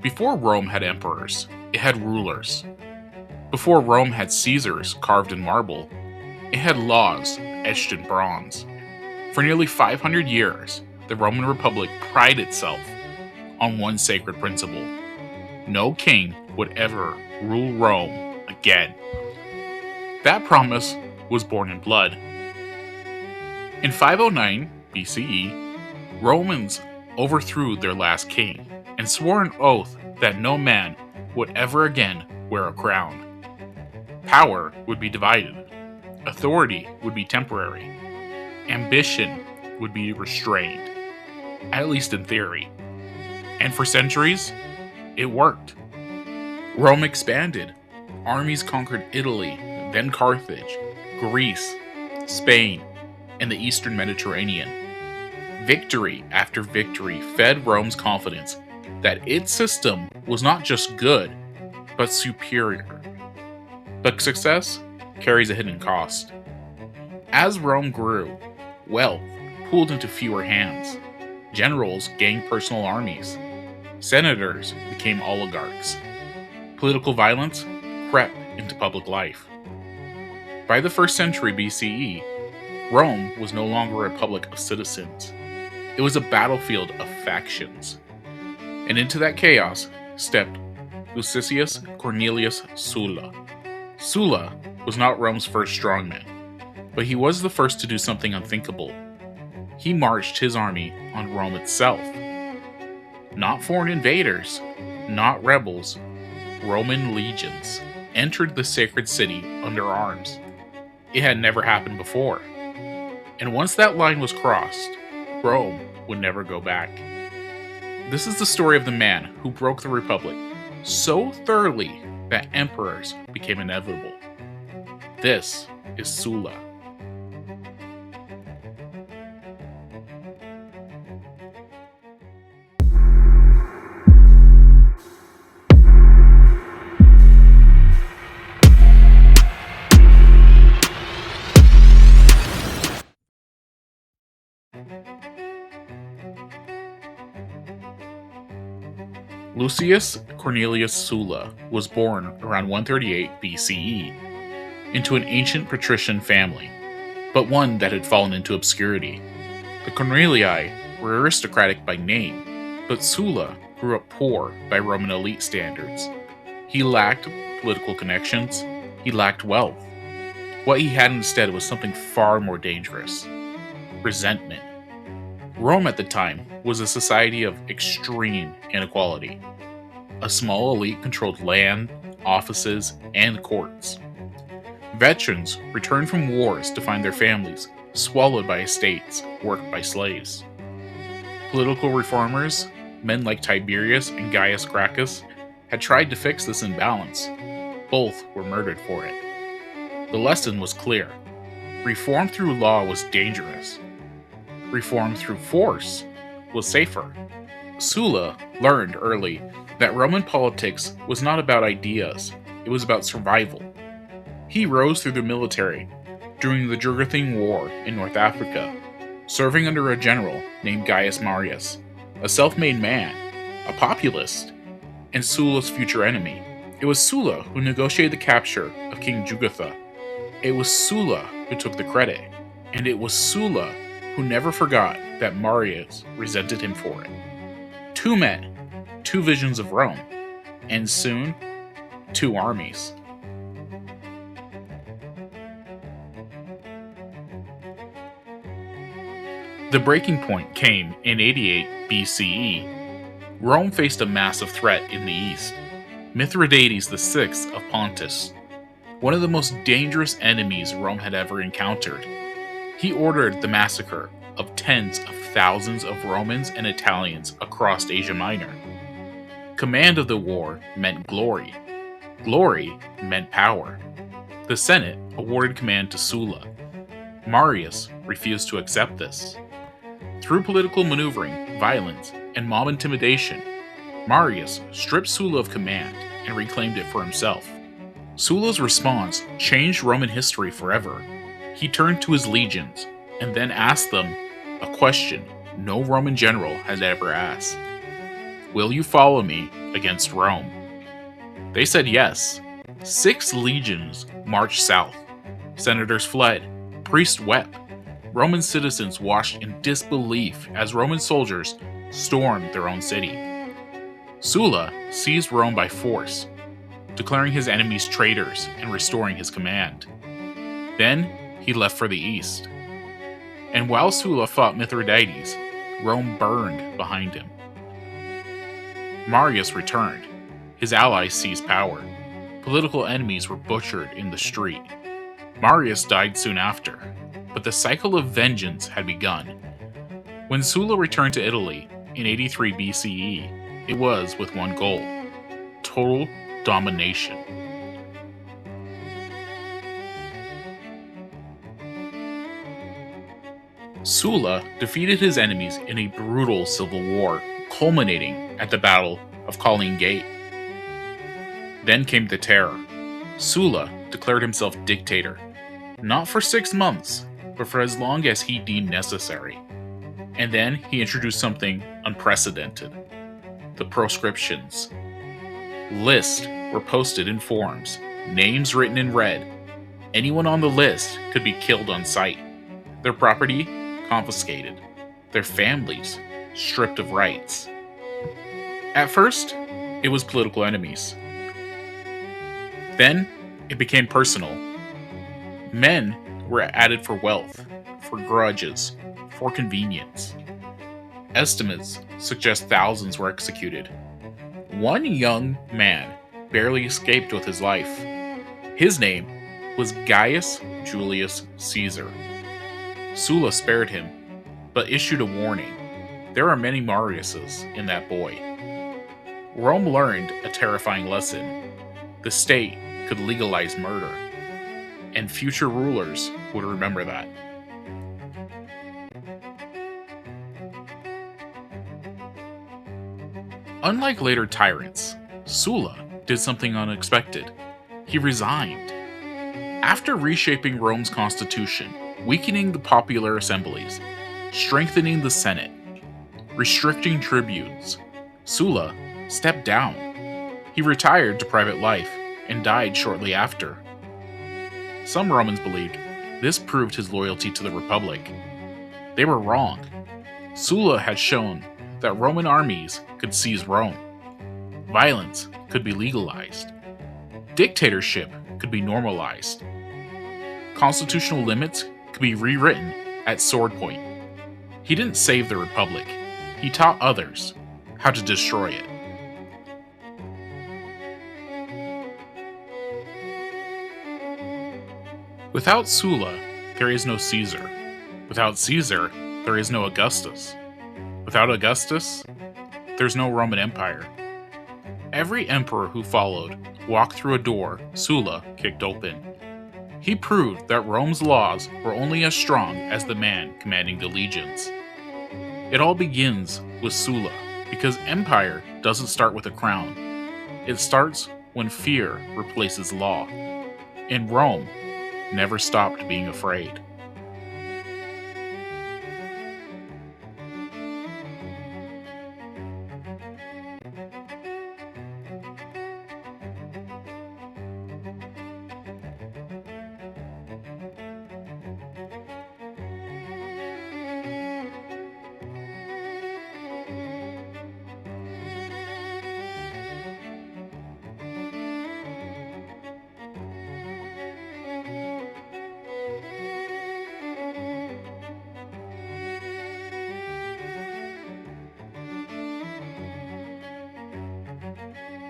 Before Rome had emperors, it had rulers. Before Rome had Caesars carved in marble, it had laws etched in bronze. For nearly 500 years, the Roman Republic prided itself on one sacred principle: no king would ever rule Rome again. That promise was born in blood. In 509 BCE, Romans overthrew their last king and swore an oath that no man would ever again wear a crown. Power would be divided, authority would be temporary, ambition would be restrained, at least in theory. And for centuries, it worked. Rome expanded. Armies conquered Italy, then Carthage, Greece, Spain, and the Eastern Mediterranean. Victory after victory fed Rome's confidence that its system was not just good, but superior. But success carries a hidden cost. As Rome grew, wealth pooled into fewer hands. Generals gained personal armies. Senators became oligarchs. Political violence crept into public life. By the 1st century BCE, Rome was no longer a republic of citizens. It was a battlefield of factions. And into that chaos stepped Lucius Cornelius Sulla. Sulla was not Rome's first strongman, but he was the first to do something unthinkable. He marched his army on Rome itself. Not foreign invaders, not rebels, Roman legions entered the sacred city under arms. It had never happened before. And once that line was crossed, Rome would never go back. This is the story of the man who broke the Republic so thoroughly that emperors became inevitable. This is Sulla. Lucius Cornelius Sulla was born around 138 BCE into an ancient patrician family, but one that had fallen into obscurity. The Cornelii were aristocratic by name, but Sulla grew up poor by Roman elite standards. He lacked political connections, he lacked wealth. What he had instead was something far more dangerous: resentment. Rome at the time was a society of extreme inequality. A small elite controlled land, offices, and courts. Veterans returned from wars to find their families swallowed by estates worked by slaves. Political reformers, men like Tiberius and Gaius Gracchus, had tried to fix this imbalance. Both were murdered for it. The lesson was clear. Reform through law was dangerous. Reform through force was safer. Sulla learned early that Roman politics was not about ideas, it was about survival. He rose through the military during the Jugurthine War in North Africa, serving under a general named Gaius Marius, a self-made man, a populist, and Sulla's future enemy. It was Sulla who negotiated the capture of King Jugurtha. It was Sulla who took the credit, and it was Sulla who never forgot that Marius resented him for it. Two men, two visions of Rome, and soon, two armies. The breaking point came in 88 BCE. Rome faced a massive threat in the east: Mithridates VI of Pontus, one of the most dangerous enemies Rome had ever encountered. He ordered the massacre of tens of thousands of Romans and Italians across Asia Minor. Command of the war meant glory. Glory meant power. The Senate awarded command to Sulla. Marius refused to accept this. Through political maneuvering, violence, and mob intimidation, Marius stripped Sulla of command and reclaimed it for himself. Sulla's response changed Roman history forever. He turned to his legions and then asked them a question no Roman general had ever asked. "Will you follow me against Rome?" They said yes. 6 legions marched south. Senators fled. Priests wept. Roman citizens watched in disbelief as Roman soldiers stormed their own city. Sulla seized Rome by force, declaring his enemies traitors and restoring his command. Then he left for the east. And while Sulla fought Mithridates, Rome burned behind him. Marius returned. His allies seized power. Political enemies were butchered in the street. Marius died soon after, but the cycle of vengeance had begun. When Sulla returned to Italy in 83 BCE, it was with one goal: total domination. Sulla defeated his enemies in a brutal civil war, culminating at the Battle of Colline Gate. Then came the Terror. Sulla declared himself dictator, not for 6 months, but for as long as he deemed necessary. And then he introduced something unprecedented: the Proscriptions. Lists were posted in forms, names written in red. Anyone on the list could be killed on sight, their property confiscated, their families stripped of rights. At first, it was political enemies. Then, it became personal. Men were added for wealth, for grudges, for convenience. Estimates suggest thousands were executed. One young man barely escaped with his life. His name was Gaius Julius Caesar. Sulla spared him, but issued a warning: there are many Mariuses in that boy. Rome learned a terrifying lesson: the state could legalize murder, and future rulers would remember that. Unlike later tyrants, Sulla did something unexpected. He resigned. After reshaping Rome's constitution, weakening the popular assemblies, strengthening the Senate, restricting tribunes, Sulla stepped down. He retired to private life and died shortly after. Some Romans believed this proved his loyalty to the Republic. They were wrong. Sulla had shown that Roman armies could seize Rome. Violence could be legalized. Dictatorship could be normalized. Constitutional limits could be rewritten at sword point. He didn't save the Republic. He taught others how to destroy it. Without Sulla, there is no Caesar. Without Caesar, there is no Augustus. Without Augustus, there's no Roman Empire. Every emperor who followed walked through a door Sulla kicked open. He proved that Rome's laws were only as strong as the man commanding the legions. It all begins with Sulla, because empire doesn't start with a crown. It starts when fear replaces law. And Rome never stopped being afraid.